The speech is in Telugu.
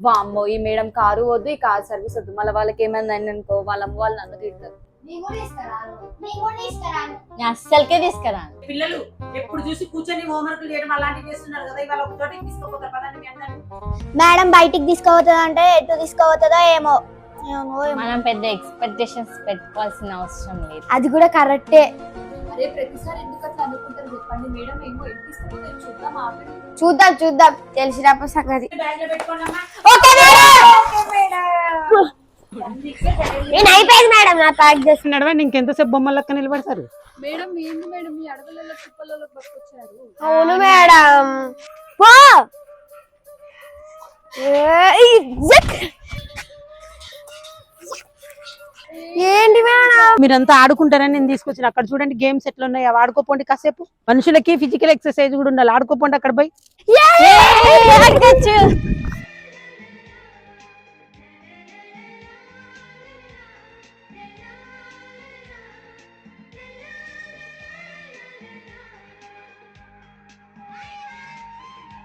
వామ్మో ఈ మేడం కారు వద్దు, ఈ కార్ సర్వీస్ వద్దు, మళ్ళీ వాళ్ళకి ఏమైంది అని అనుకో, వాళ్ళ అమ్మ వాళ్ళు నన్ను తిడతారు. అస్సలకే తీసుకురాను. పిల్లలు ఎప్పుడు చూసి కూర్చొని హోంవర్క్ చేయడం అలాంటివి చేస్తున్నారు కదా, ఇవాళ ఒక చోటికి తీసుకోపోతారు పదండి మీ అందరూ. మేడం బయటికి తీసుకోవతుందా అంటే ఎటు తీసుకోవతుందో ఏమో. మనం పెద్ద ఎక్స్పెక్టేషన్స్ పెట్టుకోవాల్సిన అవసరం లేదు. అది కూడా కరెక్టే. అరే ప్రతిసారి ఎందుకు అట్లా అనుకుంటారు చెప్పండి మేడం, ఏమో ఎంత తీసుకుంటారు చూద్దాం ఆపండి. చూద్దాం తెలిసినప్పుడు సంగతి. బ్యాగ్ లో పెట్టుకోండి అమ్మా. నేను అయిపోయింది మేడం, నా ప్యాక్ చేసి. నడవండి, ఇంకెంతసేపు బొమ్మల లెక్క నిలబడతారు. మేడం ఏంది మేడం ఈ అడవులలో కుప్పలలో బతుకొచ్చారు? అవును మేడం. పో ఏంటి మేడం? మీరంతా ఆడుకుంటారని నేను తీసుకొచ్చిన. అక్కడ చూడండి గేమ్స్ ఎట్లా ఉన్నాయి, అవి ఆడుకోపోండి కాసేపు. మనుషులకి ఫిజికల్ ఎక్సర్సైజ్ కూడా ఉండాలి, ఆడుకోపోండి అక్కడ పోయి.